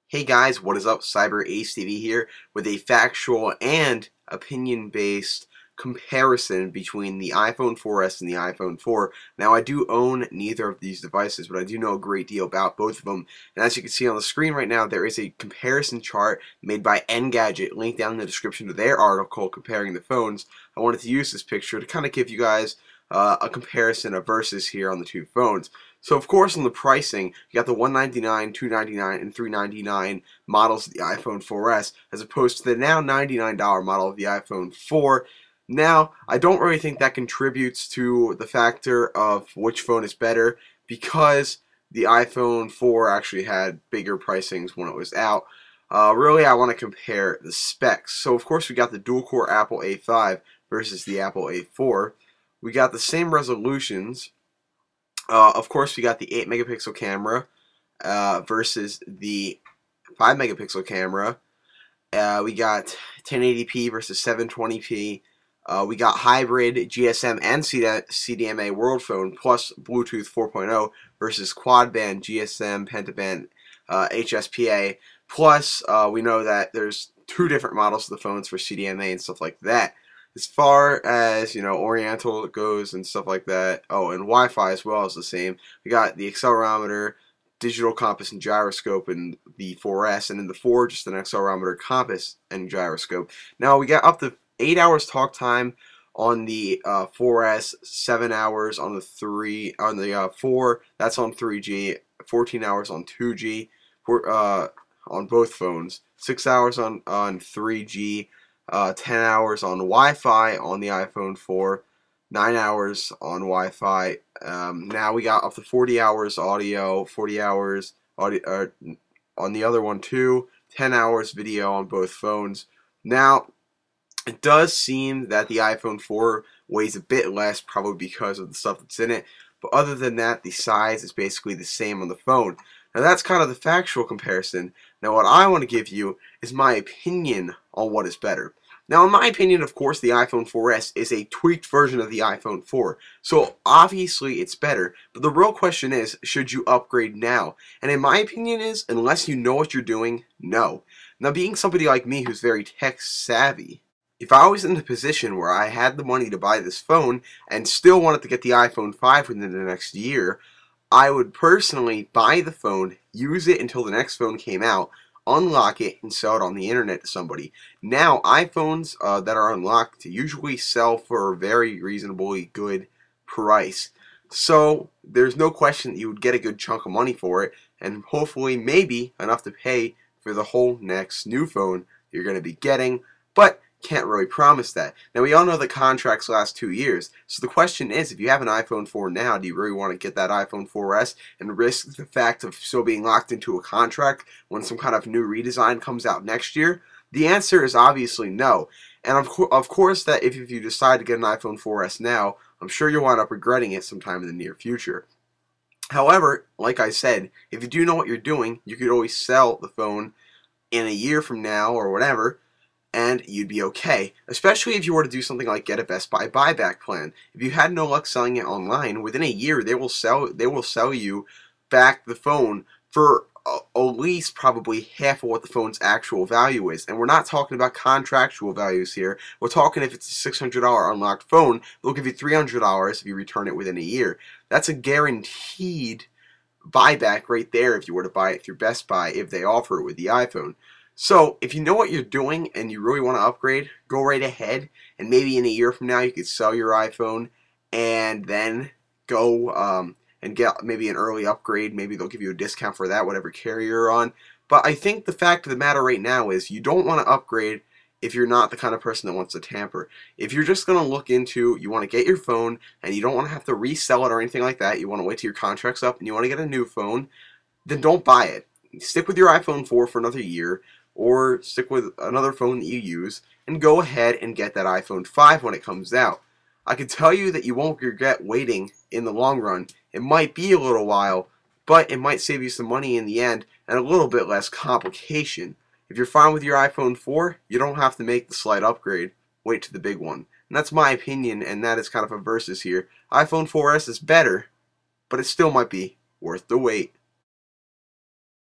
Hey guys, what is up? Cyber Ace TV here with a factual and opinion-based comparison between the iPhone 4S and the iPhone 4. Now, I do own neither of these devices, but I do know a great deal about both of them. And as you can see on the screen right now, there is a comparison chart made by Engadget, linked down in the description to their article comparing the phones. I wanted to use this picture to kind of give you guys a comparison of versus here on the two phones. So of course on the pricing, you got the $199, $299, and $399 models of the iPhone 4S as opposed to the now $99 model of the iPhone 4. Now, I don't really think that contributes to the factor of which phone is better because the iPhone 4 actually had bigger pricings when it was out. Really, I want to compare the specs. So of course we got the dual-core Apple A5 versus the Apple A4. We got the same resolutions. Of course, we got the 8 megapixel camera versus the 5 megapixel camera. We got 1080p versus 720p. We got hybrid GSM and CDMA world phone plus Bluetooth 4.0 versus quad band GSM pentaband HSPA. Plus, we know that there's two different models of the phones for CDMA and stuff like that. As far as, Oriental goes and stuff like that, oh, and Wi-Fi as well is the same. We got the accelerometer, digital compass, and gyroscope in the 4S, and in the 4, just an accelerometer, compass, and gyroscope. Now, we got up to 8 hours talk time on the 4S, 7 hours on the 4, that's on 3G, 14 hours on 2G, on both phones, 6 hours on 3G, 10 hours on Wi-Fi on the iPhone 4, 9 hours on Wi-Fi. Now we got up to 40 hours audio, 40 hours audio on the other one too, 10 hours video on both phones. Now, it does seem that the iPhone 4 weighs a bit less, probably because of the stuff that's in it. But other than that, the size is basically the same on the phone. Now that's kind of the factual comparison. Now what I want to give you is my opinion on what is better. Now in my opinion, of course, the iPhone 4S is a tweaked version of the iPhone 4. So obviously it's better, but the real question is, should you upgrade now? And in my opinion is, unless you know what you're doing, no. Now being somebody like me who's very tech savvy, if I was in the position where I had the money to buy this phone and still wanted to get the iPhone 5 within the next year, I would personally buy the phone, use it until the next phone came out, unlock it, and sell it on the internet to somebody. Now, iPhones that are unlocked usually sell for a very reasonably good price. So, there's no question that you would get a good chunk of money for it, and hopefully, maybe, enough to pay for the whole next new phone you're going to be getting. But can't really promise that. Now, we all know the contracts last 2 years, so the question is, if you have an iPhone 4 now, do you really want to get that iPhone 4S and risk the fact of still being locked into a contract when some kind of new redesign comes out next year? The answer is obviously no. And of course that if you decide to get an iPhone 4S now, I'm sure you'll wind up regretting it sometime in the near future. However, like I said, if you do know what you're doing, you could always sell the phone in a year from now or whatever, and you'd be okay. Especially if you were to do something like get a Best Buy buyback plan. If you had no luck selling it online, within a year they will sell you back the phone for at least probably half of what the phone's actual value is. And we're not talking about contractual values here. We're talking if it's a $600 unlocked phone, they'll give you $300 if you return it within a year. That's a guaranteed buyback right there if you were to buy it through Best Buy if they offer it with the iPhone. So, if you know what you're doing and you really want to upgrade, go right ahead, and maybe in a year from now you could sell your iPhone and then go and get maybe an early upgrade. Maybe they'll give you a discount for that, whatever carrier you're on. But I think the fact of the matter right now is you don't want to upgrade if you're not the kind of person that wants to tamper. If you're just going to look into, you want to get your phone and you don't want to have to resell it or anything like that, you want to wait till your contract's up and you want to get a new phone, then don't buy it. Stick with your iPhone 4 for another year, or stick with another phone that you use, and go ahead and get that iPhone 5 when it comes out. I can tell you that you won't regret waiting in the long run. It might be a little while, but it might save you some money in the end and a little bit less complication. If you're fine with your iPhone 4, you don't have to make the slight upgrade. Wait to the big one. And that's my opinion, and that is kind of a versus here. iPhone 4S is better, but it still might be worth the wait.